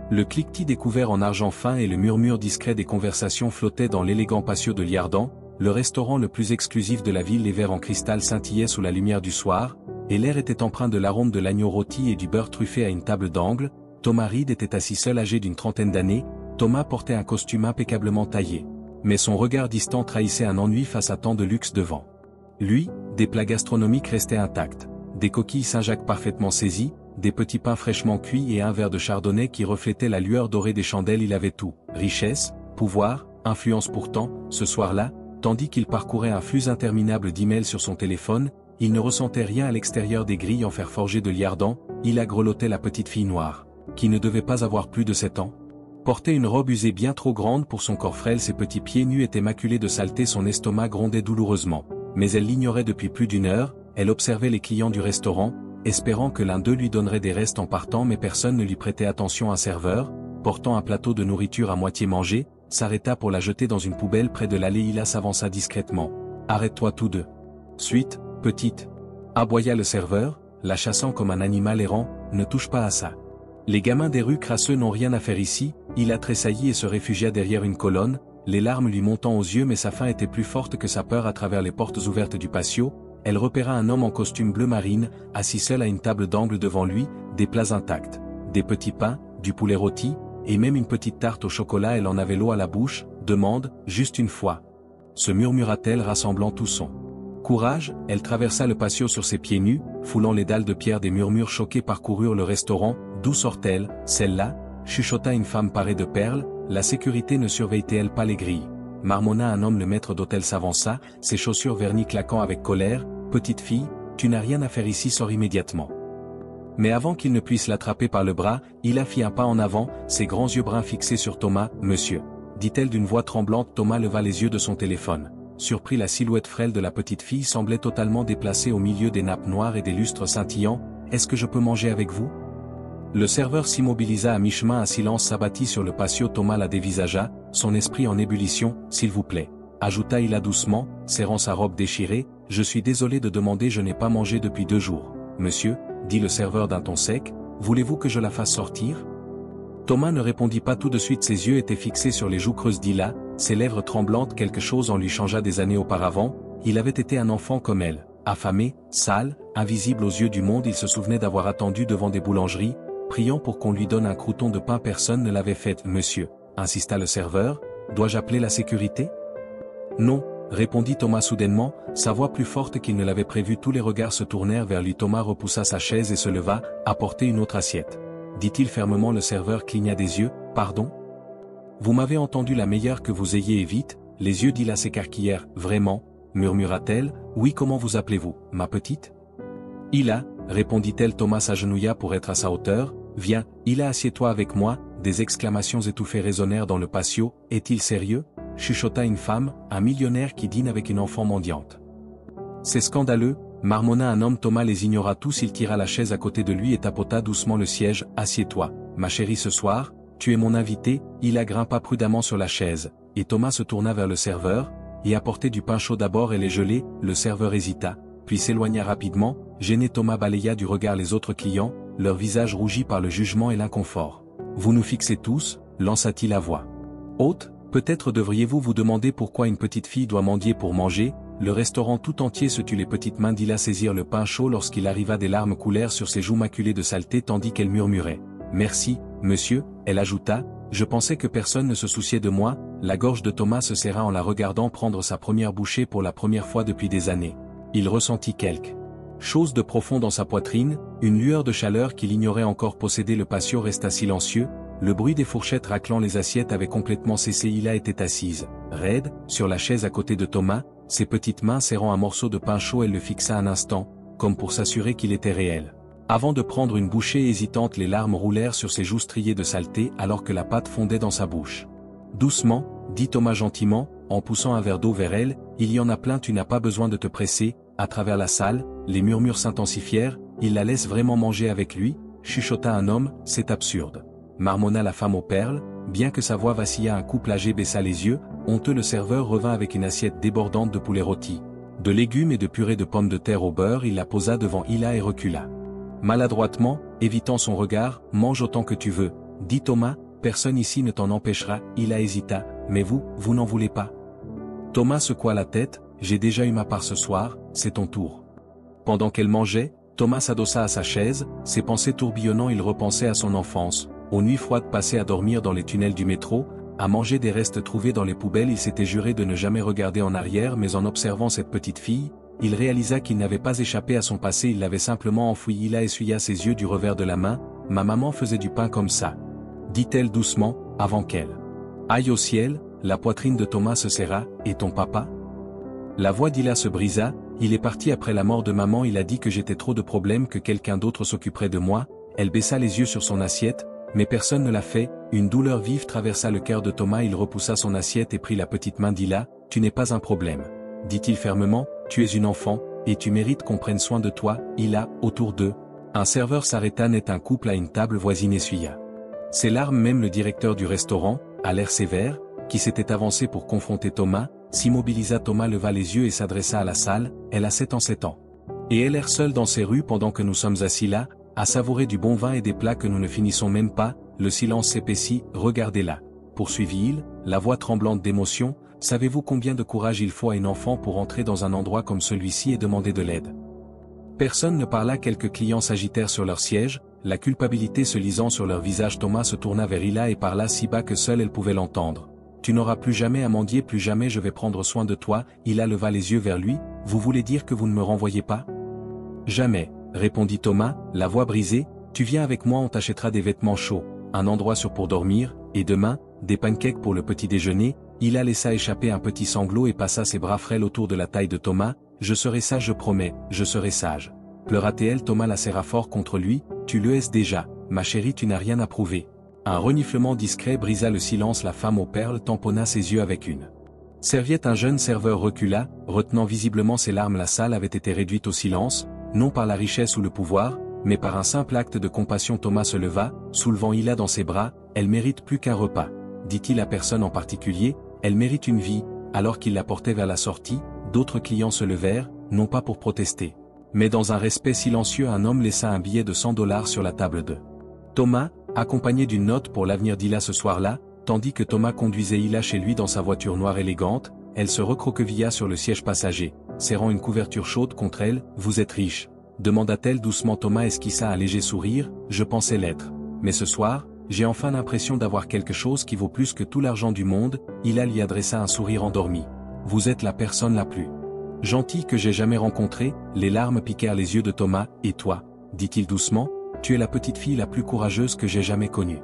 Le cliquetis découvert en argent fin et le murmure discret des conversations flottaient dans l'élégant patio de Liardan, le restaurant le plus exclusif de la ville. Les verres en cristal scintillaient sous la lumière du soir, et l'air était empreint de l'arôme de l'agneau rôti et du beurre truffé à une table d'angle. Thomas Reed était assis seul, âgé d'une trentaine d'années. Thomas portait un costume impeccablement taillé. Mais son regard distant trahissait un ennui face à tant de luxe devant lui. Des plats gastronomiques restaient intacts. Des coquilles Saint-Jacques parfaitement saisies, des petits pains fraîchement cuits et un verre de chardonnay qui reflétait la lueur dorée des chandelles. Il avait tout, richesse, pouvoir, influence. Pourtant, ce soir-là, tandis qu'il parcourait un flux interminable d'emails sur son téléphone, il ne ressentait rien à l'extérieur des grilles en fer forgé de Liardan. Il grelottait la petite fille noire, qui ne devait pas avoir plus de 7 ans. Portait une robe usée bien trop grande pour son corps frêle, ses petits pieds nus étaient maculés de saleté, son estomac grondait douloureusement. Mais elle l'ignorait depuis plus d'une heure. Elle observait les clients du restaurant, espérant que l'un d'eux lui donnerait des restes en partant, mais personne ne lui prêtait attention. Un serveur, portant un plateau de nourriture à moitié mangé, s'arrêta pour la jeter dans une poubelle près de l'allée. Il s'avança discrètement. « Arrête-toi tous deux. Suite, petite. » aboya le serveur, la chassant comme un animal errant. « Ne touche pas à ça. Les gamins des rues crasseux n'ont rien à faire ici. » Il a tressailli et se réfugia derrière une colonne, les larmes lui montant aux yeux, mais sa faim était plus forte que sa peur. À travers les portes ouvertes du patio, elle repéra un homme en costume bleu marine, assis seul à une table d'angle devant lui, des plats intacts, des petits pains, du poulet rôti, et même une petite tarte au chocolat. Elle en avait l'eau à la bouche. « Demande, juste une fois. » se murmura-t-elle, rassemblant tout son courage. Elle traversa le patio sur ses pieds nus, foulant les dalles de pierre. Des murmures choqués parcoururent le restaurant. « D'où sort-elle, celle-là » chuchota une femme parée de perles. « La sécurité ne surveille-t-elle pas les grilles » marmonna un homme. Le maître d'hôtel s'avança, ses chaussures vernies claquant avec colère. « Petite fille, tu n'as rien à faire ici, sors immédiatement. » Mais avant qu'il ne puisse l'attraper par le bras, il fit un pas en avant, ses grands yeux bruns fixés sur Thomas. « Monsieur » dit-elle d'une voix tremblante. Thomas leva les yeux de son téléphone. Surpris, la silhouette frêle de la petite fille semblait totalement déplacée au milieu des nappes noires et des lustres scintillants. « Est-ce que je peux manger avec vous ?» Le serveur s'immobilisa à mi-chemin. Un silence s'abattit sur le patio. Thomas la dévisagea, son esprit en ébullition. « S'il vous plaît, » ajouta-il doucement, serrant sa robe déchirée. « Je suis désolé de demander, je n'ai pas mangé depuis 2 jours. » « Monsieur, » dit le serveur d'un ton sec, « voulez-vous que je la fasse sortir ?» Thomas ne répondit pas tout de suite. Ses yeux étaient fixés sur les joues creuses d'Hila, ses lèvres tremblantes. Quelque chose en lui changea. Des années auparavant, il avait été un enfant comme elle, affamé, sale, invisible aux yeux du monde. Il se souvenait d'avoir attendu devant des boulangeries, priant pour qu'on lui donne un crouton de pain. Personne ne l'avait fait. « Monsieur, » insista le serveur, « dois-je appeler la sécurité ?» « Non, » répondit Thomas soudainement, sa voix plus forte qu'il ne l'avait prévu. Tous les regards se tournèrent vers lui. Thomas repoussa sa chaise et se leva, apporter une autre assiette, dit-il fermement. Le serveur cligna des yeux. « Pardon ? Vous m'avez entendu, la meilleure que vous ayez, et vite. » Les yeux d'Hila s'écarquillèrent. « Vraiment ?» murmura-t-elle. « Oui, comment vous appelez-vous, ma petite ?» « Hila » répondit-elle. Thomas s'agenouilla pour être à sa hauteur. « Viens, Hila, assieds-toi avec moi. » Des exclamations étouffées résonnèrent dans le patio. « Est-il sérieux ?» chuchota une femme, « un millionnaire qui dîne avec une enfant mendiante. » « C'est scandaleux, » marmonna un homme. Thomas les ignora tous. Il tira la chaise à côté de lui et tapota doucement le siège. « Assieds-toi, ma chérie, ce soir, tu es mon invité. » Il grimpa prudemment sur la chaise, et Thomas se tourna vers le serveur, et apportait du pain chaud d'abord et les gelées. Le serveur hésita, puis s'éloigna rapidement. Gêné, Thomas balaya du regard les autres clients, leur visage rougi par le jugement et l'inconfort. « Vous nous fixez tous » lança-t-il à voix haute. « Peut-être devriez-vous vous demander pourquoi une petite fille doit mendier pour manger. » Le restaurant tout entier se tut. Les petites mains d'Hila saisirent le pain chaud. Lorsqu'il arriva, des larmes coulèrent sur ses joues maculées de saleté tandis qu'elle murmurait. « Merci, monsieur », elle ajouta, « je pensais que personne ne se souciait de moi. » La gorge de Thomas se serra en la regardant prendre sa première bouchée pour la première fois depuis des années. Il ressentit quelque chose de profond dans sa poitrine, une lueur de chaleur qu'il ignorait encore posséder. Le patio resta silencieux. Le bruit des fourchettes raclant les assiettes avait complètement cessé. Hila était assise, raide, sur la chaise à côté de Thomas, ses petites mains serrant un morceau de pain chaud. Elle le fixa un instant, comme pour s'assurer qu'il était réel. Avant de prendre une bouchée hésitante, les larmes roulèrent sur ses joues striées de saleté alors que la pâte fondait dans sa bouche. « Doucement, » dit Thomas gentiment, en poussant un verre d'eau vers elle, « il y en a plein, tu n'as pas besoin de te presser. » À travers la salle, les murmures s'intensifièrent. « Il la laisse vraiment manger avec lui ?» chuchota un homme. « C'est absurde. » marmonna la femme aux perles. Bien que sa voix vacillât, un couple âgé baissa les yeux. Honteux, le serveur revint avec une assiette débordante de poulet rôti, de légumes et de purée de pommes de terre au beurre. Il la posa devant Hila et recula. Maladroitement, évitant son regard, « Mange autant que tu veux, dit Thomas, personne ici ne t'en empêchera. Hila hésita, mais vous n'en voulez pas. Thomas secoua la tête, j'ai déjà eu ma part ce soir, c'est ton tour. Pendant qu'elle mangeait, Thomas s'adossa à sa chaise, ses pensées tourbillonnant il repensait à son enfance, aux nuits froides passées à dormir dans les tunnels du métro, à manger des restes trouvés dans les poubelles. Il s'était juré de ne jamais regarder en arrière, mais en observant cette petite fille, il réalisa qu'il n'avait pas échappé à son passé, il l'avait simplement enfoui. Hila essuya ses yeux du revers de la main, ma maman faisait du pain comme ça, dit-elle doucement, avant qu'elle aille au ciel. La poitrine de Thomas se serra, et ton papa? La voix d'Hila se brisa, il est parti après la mort de maman, il a dit que j'étais trop de problèmes, que quelqu'un d'autre s'occuperait de moi. Elle baissa les yeux sur son assiette, mais personne ne l'a fait. Une douleur vive traversa le cœur de Thomas, il repoussa son assiette et prit la petite main d'Hila. Tu n'es pas un problème, dit-il fermement, tu es une enfant, et tu mérites qu'on prenne soin de toi. Hila, autour d'eux, un serveur s'arrêta net, un couple à une table voisine essuya ses larmes, même le directeur du restaurant, à l'air sévère, qui s'était avancé pour confronter Thomas, s'immobilisa. Thomas leva les yeux et s'adressa à la salle, elle a 7 ans. Et elle erre seule dans ces rues pendant que nous sommes assis là, à savourer du bon vin et des plats que nous ne finissons même pas. Le silence s'épaissit, regardez-la, poursuivit-il, la voix tremblante d'émotion, savez-vous combien de courage il faut à une enfant pour entrer dans un endroit comme celui-ci et demander de l'aide? Personne ne parla, quelques clients s'agitèrent sur leur siège, la culpabilité se lisant sur leur visage. Thomas se tourna vers Hila et parla si bas que seule elle pouvait l'entendre. Tu n'auras plus jamais à mendier, plus jamais, je vais prendre soin de toi. Hila leva les yeux vers lui, vous voulez dire que vous ne me renvoyez pas? Jamais, répondit Thomas, la voix brisée, tu viens avec moi, on t'achètera des vêtements chauds, un endroit sûr pour dormir, et demain, des pancakes pour le petit déjeuner. Hila laissa échapper un petit sanglot et passa ses bras frêles autour de la taille de Thomas, je serai sage, je promets, je serai sage. Pleura-t-elle? Thomas la serra fort contre lui, tu le es déjà, ma chérie, tu n'as rien à prouver. Un reniflement discret brisa le silence, la femme aux perles tamponna ses yeux avec une serviette. Un jeune serveur recula, retenant visiblement ses larmes. La salle avait été réduite au silence, non par la richesse ou le pouvoir, mais par un simple acte de compassion. Thomas se leva, soulevant Hila dans ses bras, elle mérite plus qu'un repas, dit-il à personne en particulier, elle mérite une vie. Alors qu'il la portait vers la sortie, d'autres clients se levèrent, non pas pour protester, mais dans un respect silencieux. Un homme laissa un billet de $100 sur la table de Thomas, accompagné d'une note pour l'avenir d'Hila ce soir-là. Tandis que Thomas conduisait Hila chez lui dans sa voiture noire élégante, elle se recroquevilla sur le siège passager, serrant une couverture chaude contre elle. Vous êtes riche? demanda-t-elle doucement. Thomas esquissa un léger sourire, je pensais l'être. Mais ce soir, j'ai enfin l'impression d'avoir quelque chose qui vaut plus que tout l'argent du monde. Hila lui adressa un sourire endormi. Vous êtes la personne la plus gentille que j'ai jamais rencontrée. Les larmes piquèrent les yeux de Thomas. Et toi, dit-il doucement, tu es la petite fille la plus courageuse que j'ai jamais connue.